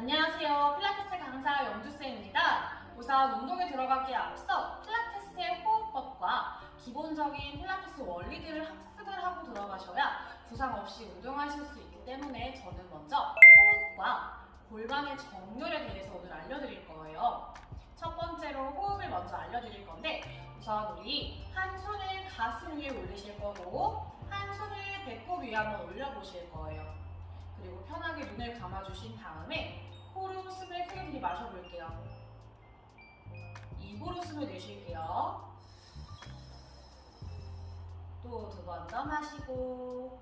안녕하세요. 필라테스 강사 영주쌤입니다. 우선 운동에 들어가기에 앞서 필라테스의 호흡법과 기본적인 필라테스 원리들을 학습을 하고 들어가셔야 부상 없이 운동하실 수 있기 때문에 저는 먼저 호흡과 골반의 정렬에 대해서 오늘 알려드릴 거예요. 첫 번째로 호흡을 먼저 알려드릴 건데 우선 우리 한 손을 가슴 위에 올리실 거고 한 손을 배꼽 위에 한번 올려보실 거예요. 그리고 편하게 눈을 감아주신 다음에 코로 숨을 크게 들이마셔볼게요. 입으로 숨을 내쉴게요. 또 두 번 더 마시고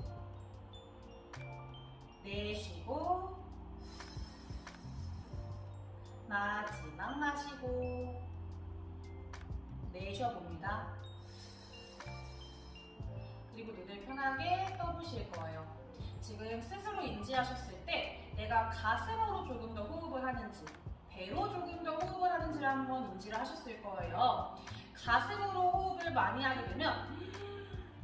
내쉬고 마지막 마시고 내쉬어봅니다. 그리고 눈을 편하게 떠보실 거예요. 지금 스스로 인지하셨을 때 내가 가슴으로 조금 더 호흡을 하는지 배로 조금 더 호흡을 하는지를 한번 인지를 하셨을 거예요. 가슴으로 호흡을 많이 하게 되면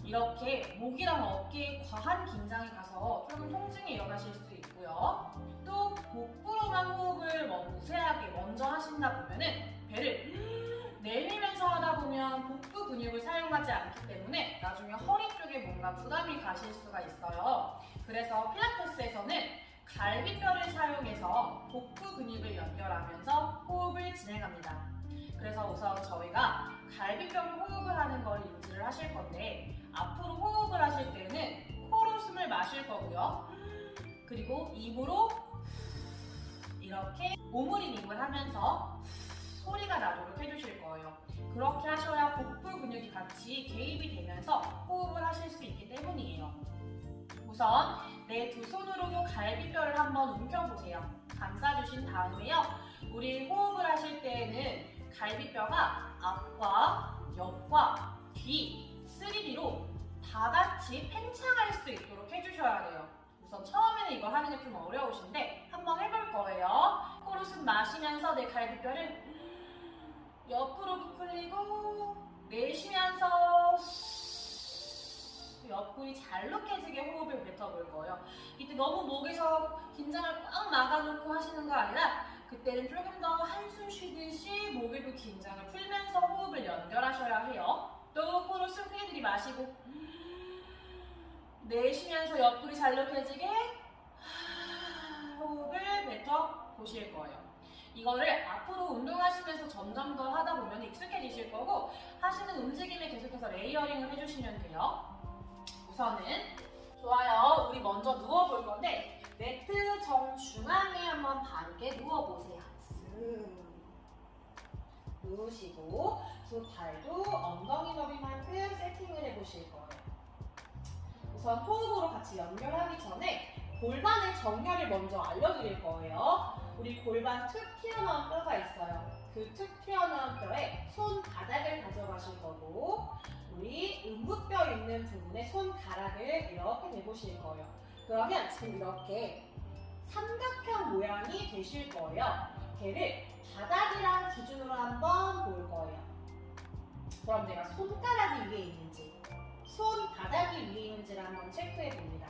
이렇게 목이랑 어깨에 과한 긴장이 가서 조금 통증이 일어나실 수 있고요. 또 복부로만 호흡을 우세하게 먼저 하신다 보면은 배를 내밀면서 하다 보면 복부 근육을 사용하지 않기 때문에 나중에 허리 쪽에 뭔가 부담이 가실 수가 있어요. 그래서 필라테스에서는 갈비뼈를 사용해서 복부 근육을 연결하면서 호흡을 진행합니다. 그래서 우선 저희가 갈비뼈로 호흡을 하는 걸 인지를 하실 건데 앞으로 호흡을 하실 때는 코로 숨을 마실 거고요. 그리고 입으로 이렇게 오므리닝을 하면서 소리가 나도록 해주실 거예요. 그렇게 하셔야 복부 근육이 같이 개입이 되면서 호흡을 하실 수 있기 때문이에요. 우선 내 두 손으로 갈비뼈를 한번 움켜보세요. 감싸주신 다음에요. 우리 호흡을 하실 때에는 갈비뼈가 앞과 옆과 뒤, 3D로 다 같이 팽창할 수 있도록 해주셔야 돼요. 우선 처음에는 이걸 하는 게 좀 어려우신데 한번 해볼 거예요. 코로 숨 마시면서 내 갈비뼈를 옆으로 부풀리고 내쉬면서 옆구리 잘록해지게 호흡을 뱉어볼 거예요. 이때 너무 목에서 긴장을 꽉 막아놓고 하시는 거 아니라 그때는 조금 더 한숨 쉬듯이 목에도 긴장을 풀면서 호흡을 연결하셔야 해요. 또 코로 숨 크게 들이마시고 내쉬면서 옆구리 잘록해지게 호흡을 뱉어 보실 거예요. 이거를 앞으로 운동하시면서 점점 더 하다 보면 익숙해지실 거고 하시는 움직임에 계속해서 레이어링을 해주시면 돼요. 우선은 좋아요. 우리 먼저 누워볼 건데 매트 정중앙에 한번 바르게 누워보세요. 누우시고 두 팔도 엉덩이 너비만큼 세팅을 해보실 거예요. 우선 호흡으로 같이 연결하기 전에 골반의 정렬을 먼저 알려드릴 거예요. 우리 골반 툭 튀어나온 뼈가 있어요. 그 툭 튀어나온 뼈에 손바닥을 가져가실 거고 우리 음부뼈 있는 부분에 손가락을 이렇게 내보실 거예요. 그러면 지금 이렇게 삼각형 모양이 되실 거예요. 걔를 바닥이랑 기준으로 한번 볼 거예요. 그럼 내가 손가락이 위에 있는지 손바닥이 위에 있는지를 한번 체크해 봅니다.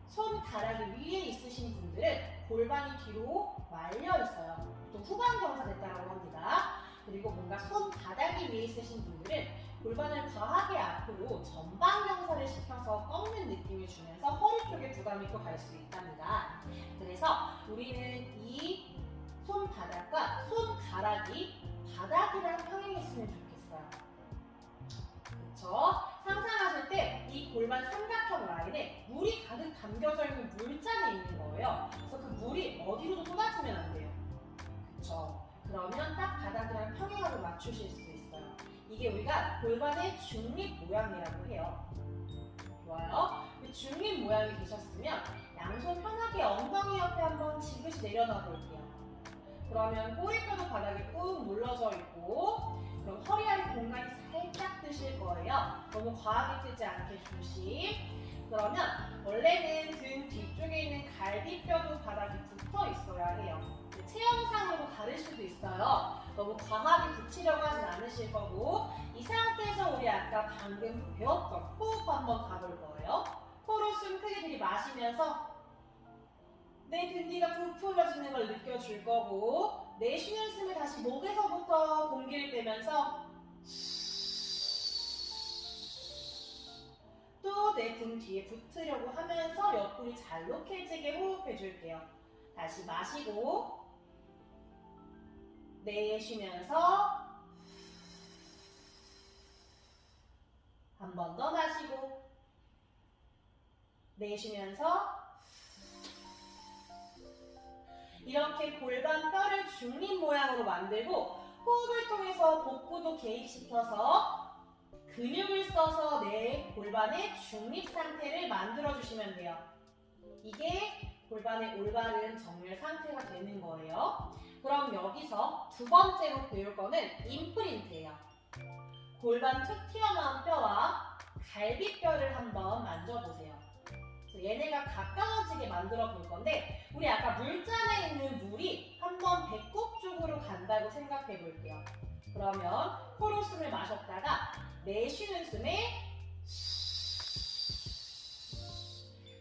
손가락이 위에 있으신 분들은 골반이 뒤로 말려 있어요. 또 후방 경사 됐다고 합니다. 그리고 뭔가 손바닥이 위에 있으신 분들은 골반을 과하게 앞으로 전방 경사를 시켜서 꺾는 느낌을 주면서 허리 쪽에 부담이 또 갈 수 있답니다. 그래서 우리는 이 손바닥과 손가락이 바닥이랑 평행했으면 좋겠어요. 그렇죠? 상상하실 때 이 골반 삼각형 라인에 물이 가득 담겨져 있는 물잔이 있는 거예요. 그래서 그 물이 어디로도 쏟아지면 안 돼요. 그렇죠? 그러면 딱 바닥이랑 평행하게 맞추실 수 있어요. 이게 우리가 골반의 중립 모양이라고 해요. 좋아요? 그 중립 모양이 되셨으면 양손 편하게 엉덩이 옆에 한번 지그시 내려놔 볼게요. 그러면 꼬리뼈도 바닥에 꾹 눌러져 있고 그럼 허리 아래 공간이 살짝 뜨실 거예요. 너무 과하게 뜨지 않게 조심. 그러면 원래는 등 뒤쪽에 있는 갈비뼈도 바닥에 붙어 있어야 해요. 체형상으로 다를 수도 있어요. 너무 과하게 붙이려고 하진 않으실 거고 이 상태에서 우리 아까 방금 배웠던 호흡 한번 가볼 거예요. 코로 숨 크게 들이마시면서 내 등 뒤가 부풀려지는 걸 느껴줄 거고 내쉬는 숨에 다시 목에서부터 공기를 빼면서 또 내 등 뒤에 붙으려고 하면서 옆구리 잘록해지게 호흡해 줄게요. 다시 마시고 내쉬면서 한 번 더 마시고 내쉬면서 이렇게 골반 뼈를 중립 모양으로 만들고 호흡을 통해서 복부도 개입시켜서 근육을 써서 내 골반의 중립 상태를 만들어 주시면 돼요. 이게 골반의 올바른 정렬 상태가 되는 거예요. 그럼 여기서 두 번째로 배울 거는 임프린트예요. 골반 툭 튀어나온 뼈와 갈비뼈를 한번 만져보세요. 얘네가 가까워지게 만들어 볼 건데 우리 아까 물잔에 있는 물이 한번 배꼽 쪽으로 간다고 생각해 볼게요. 그러면 코로 숨을 마셨다가 내쉬는 숨에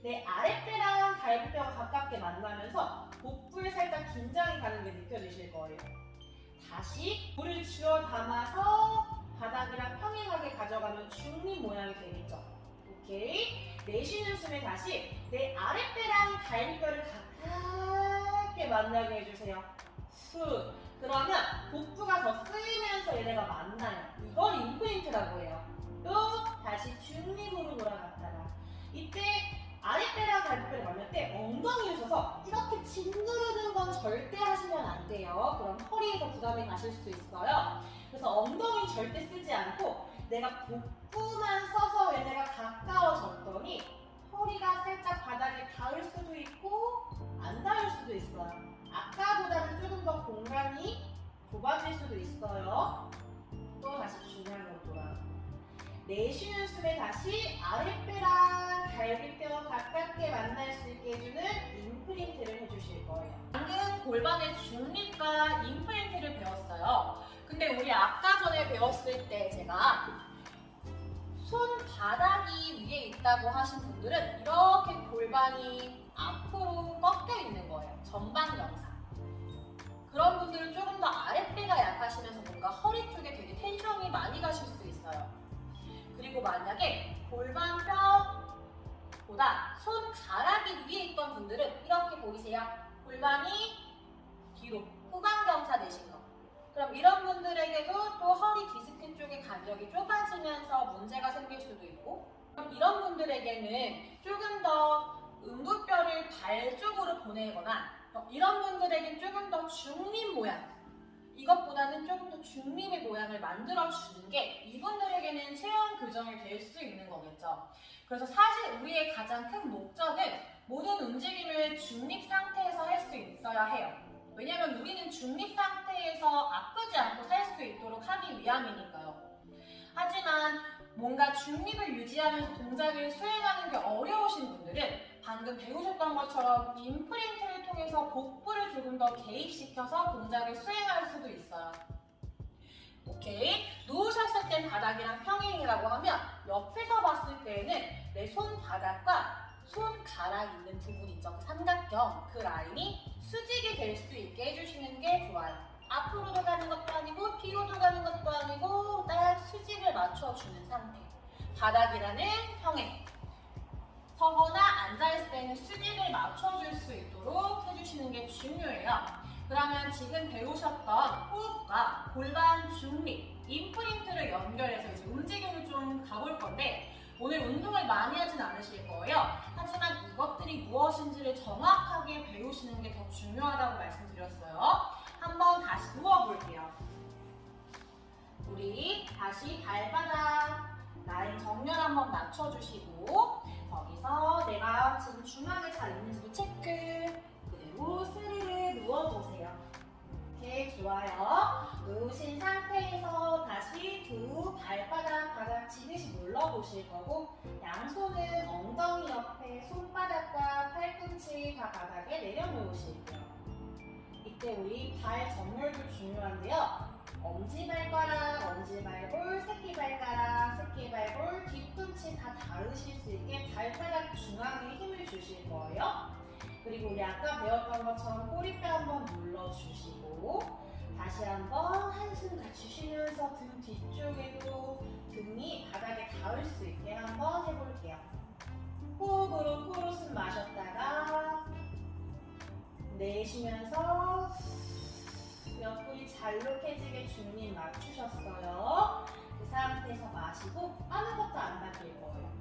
내 아랫배랑 갈비뼈가 가깝게 만나면서 복부에 살짝 긴장이 가는 게 느껴지실 거예요. 다시 물을 주워 담아서 바닥이랑 평행하게 가져가면 중립 모양이 되겠죠. 오케이. 내쉬는 숨에 다시 내 아랫배랑 갈비뼈를 가깝게 만나게 해주세요. 후. 그러면 복부가 더 쓰이면서 얘네가 만나요. 이걸 임프린트라고 해요. 또 다시 중립으로 돌아갔다가 이때 아랫배랑 갈비뼈를 만날 때 엉덩이를 써서 이렇게 짓누르는 건 절대 하시면 안 돼요. 그럼 허리에서 부담이 가실 수 있어요. 그래서 엉덩이 절대 쓰지 않고 내가 복부만 써서 얘네가 가까워졌더니 허리가 살짝 바닥에 닿을 수도 있고 안 닿을 수도 있어요. 아까보다는 조금 더 공간이 좁아질 수도 있어요. 또 다시 중앙으로 돌아가고 내쉬는 숨에 다시 아랫배랑 갈비뼈 가깝게 만날 수 있게 해주는 임프린트를 해주실 거예요. 방금 골반의 중립과 임프린트를 배웠어요. 근데 우리 아까 전에 배웠을 때 제가 손바닥이 위에 있다고 하신 분들은 이렇게 골반이 앞으로 꺾여 있는 거예요. 전방경사. 그런 분들은 조금 더 아랫배가 약하시면서 뭔가 허리 쪽에 되게 텐션이 많이 가실 수 있어요. 그리고 만약에 골반뼈보다 손가락이 위에 있던 분들은 이렇게 보이세요? 골반이 뒤로 후방경사 되신 거. 그럼 이런 분들에게도 또 허리 디스크 쪽의 간격이 좁아지면서 문제가 생길 수도 있고 그럼 이런 분들에게는 조금 더 음부뼈를 발 쪽으로 보내거나 이런 분들에게는 조금 더 중립 모양 이것보다는 조금 더 중립의 모양을 만들어주는 게 이분들에게는 체형 교정이 될 수 있는 거겠죠. 그래서 사실 우리의 가장 큰 목적은 모든 움직임을 중립 상태에서 할 수 있어야 해요. 왜냐면 우리는 중립 상태에서 아프지 않고 살 수 있도록 하기 위함이니까요. 하지만 뭔가 중립을 유지하면서 동작을 수행하는 게 어려우신 분들은 방금 배우셨던 것처럼 임프린트를 통해서 복부를 조금 더 개입시켜서 동작을 수행할 수도 있어요. 오케이. 누우셨을 땐 바닥이랑 평행이라고 하면 옆에서 봤을 때는 내 손바닥과 손가락 있는 부분 있죠. 그 삼각형, 그 라인이 수직이 될 수 있게 해주시는 게 좋아요. 앞으로도 가는 것도 아니고 뒤로도 가는 것도 아니고 딱 수직을 맞춰주는 상태. 바닥이라는 평행. 서거나 앉아있을 때는 수직을 맞춰줄 수 있도록 해주시는 게 중요해요. 그러면 지금 배우셨던 호흡과 골반 중립, 임프린트를 연결해서 이제 움직임을 좀 가볼 건데 오늘 운동을 많이 하진 않으실 거예요. 하지만 이것들이 무엇인지를 정확하게 배우시는 게 더 중요하다고 말씀드렸어요. 한번 다시 누워볼게요. 우리 다시 발바닥 라인 정렬 한번 맞춰주시고 거기서 내가 지금 중앙에 잘 있는지 체크. 그리고 스르르 누워보세요. 오케이, 좋아요. 누우신 상태에서 다시 두 발바닥 바닥 지그시 눌러보실 거고 양손은 엉덩이 옆에 손바닥과 팔꿈치 다 바닥에 내려놓으실게요. 이때 우리 발 정렬도 중요한데요. 엄지발가락, 엄지발골, 새끼발가락, 새끼발골, 뒤꿈치 다 닿으실 수 있게 발바닥 중앙에 힘을 주실 거예요. 그리고 우리 아까 배웠던 것처럼 꼬리뼈 한번 눌러주시고 다시 한번 한숨 같이 쉬면서 등 뒤쪽에도 등이 바닥에 닿을 수 있게 한번 해볼게요. 호흡으로 코로 숨 마셨다가 내쉬면서 옆구리 잘록해지게 중립 맞추셨어요. 그 상태에서 마시고 아무것도 안 바뀔 거예요.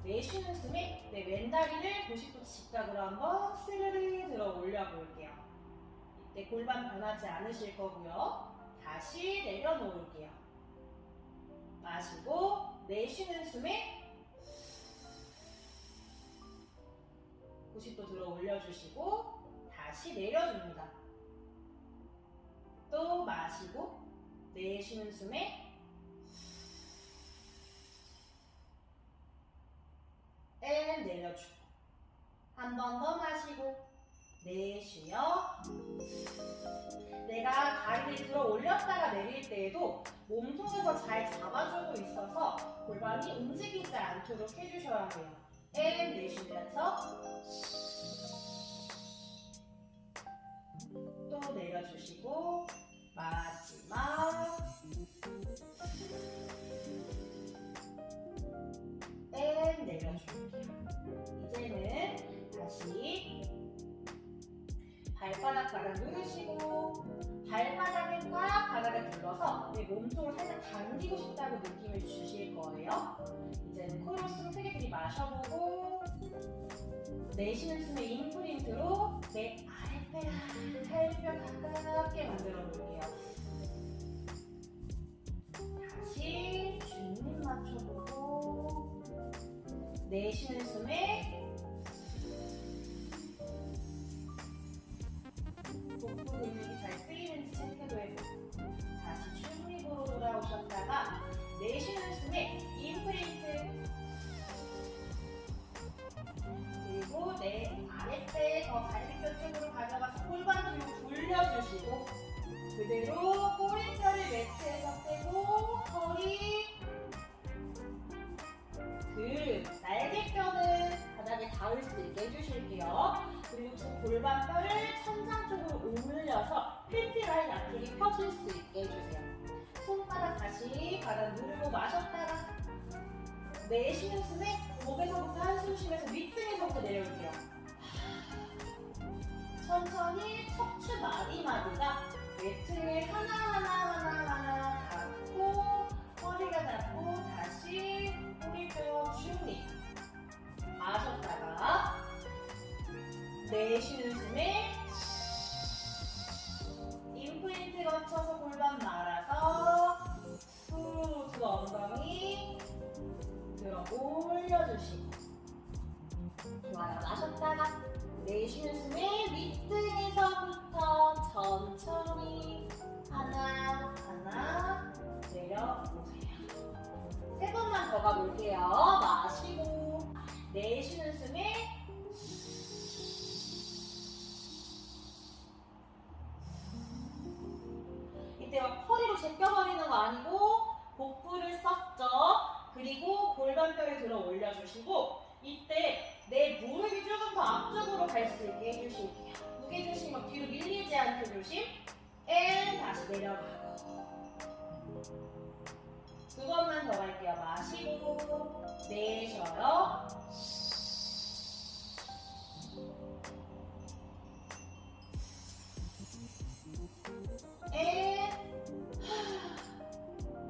내쉬는 숨에 내 왼다리를 90도 직각으로 한번 스르르 들어 올려 볼게요. 이때 골반 변하지 않으실 거고요. 다시 내려놓을게요. 마시고 내쉬는 숨에 90도 들어 올려주시고 다시 내려줍니다. 또 마시고 내쉬는 숨에 내려주고 한 번 더 마시고 내쉬며 내가 다리를 들어 올렸다가 내릴 때에도 몸통에서 잘 잡아주고 있어서 골반이 움직이지 않도록 해주셔야 해요. 내쉬면서 또 내려주시고 마지막 내려줄게요. 이제는 다시 발바닥 바닥 누르시고 발바닥을 꽉 바닥에 눌러서 내 몸통을 살짝 당기고 싶다고 느낌을 주실 거예요. 이제는 코로 숨 크게 들이마셔보고 내쉬는 숨에 인프린트로 내 아랫배랑 살뼈 가깝게 만들어 볼게요. 다시 중립 맞춰보고 내쉬는 숨에 복부 근육이 잘 쓰이는지 체크도 해보고 다시 중립으로 돌아오셨다가 내쉬는 숨에 인프린트 그리고 내 아랫배 더 갈비뼈 쪽으로 가져가서 골반 뒤로 돌려주시고 그대로 꼬리뼈를 매트에서 떼고 허리 날개뼈는 바닥에 닿을 수 있게 해주실게요. 그리고 두 골반뼈를 천장 쪽으로 오므려서 필트 라인 앞쪽이 펴질 수 있게 해주세요. 손바닥 다시 바닥 누르고 마셨다가 내쉬는 숨에 목에서부터 한숨 쉬면서 윗등에서부터 내려올게요. 천천히 척추 마디마디가 매트를 하나하나 닿고 허리가 닿고 다시 꼬리뼈 중립 마셨다가 내쉬는 숨에 인프린트 거쳐서 골반 말아서 후 두 엉덩이 들어 올려주시고 좋아요. 마셨다가 내쉬는 숨에 윗등에서부터 천천히 하나 내려보세요. 세 번만 더 가볼게요. 마시고 내쉬는 숨에 이때 막 허리로 제껴버리는 거 아니고 복부를 썩죠. 그리고 골반뼈를 들어 올려주시고 이때 내 무릎이 조금 더 앞쪽으로 갈 수 있게 해주실게요. 무게중심 막 뒤로 밀리지 않게 조심. 다시 내려가고 두 번만 더 갈게요. 마시고 내쉬어요.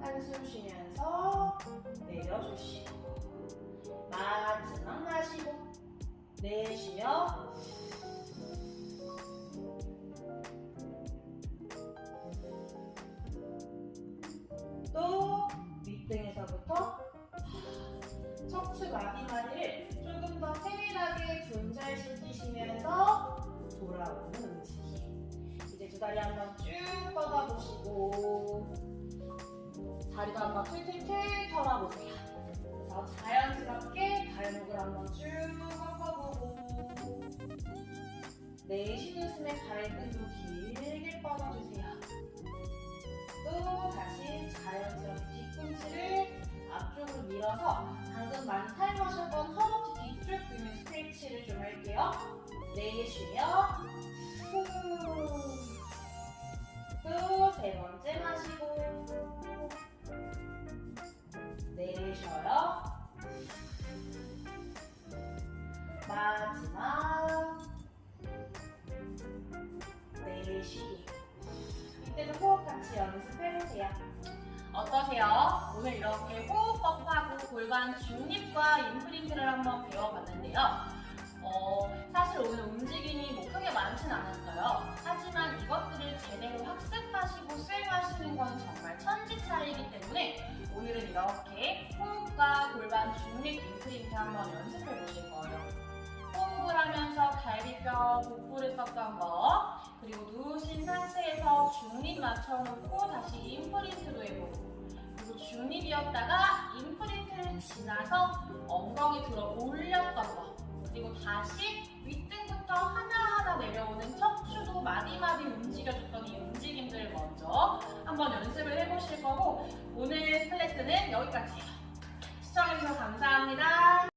한숨 쉬면서 내려주시고 마지막 마시고 내쉬며 또 윗등에서부터 척추 마디마디를 조금 더 세밀하게 분절시키시면서 돌아오는 움직임. 이제 두 다리 한번 쭉 뻗어보시고 다리도 한번 툴툴툴 털어보세요. 그래서 자연스럽게 발목을 한번 쭉 꺾어보고 내쉬는 숨에 발등도 길게 뻗어주세요. 또 다시 자연스럽게 뒤꿈치를 앞쪽으로 밀어서 방금 많이 사용하셨던 허벅지 뒤쪽 근육 스트레치를 좀 할게요. 내쉬며 또 세 번째 마시고 내쉬어요. 마지막 내쉬기. 이때도 호흡 같이 연습해보세요. 어떠세요? 오늘 이렇게 호흡법하고 골반 중립과 임프린트를 한번 배워봤는데요. 사실 오늘 움직임이 뭐 크게 많진 않았어요. 하지만 이것들을 제대로 학습하시고 수행하시는 건 정말 천지 차이이기 때문에 오늘은 이렇게 호흡과 골반 중립 임프린트 한번 연습해 보실 거예요. 호흡을 하면서 갈비뼈, 복부를 꺾은 거, 그리고 누우신 상태에서 중립 맞춰놓고 다시 임프린트도 해보고, 그리고 중립이었다가 임프린트를 지나서 엉덩이 들어 올렸던 거, 그리고 다시 윗등부터 하나하나 내려오는 척추도 마디마디 움직여줬던 이 움직임들을 먼저 한번 연습을 해보실 거고, 오늘 클래스는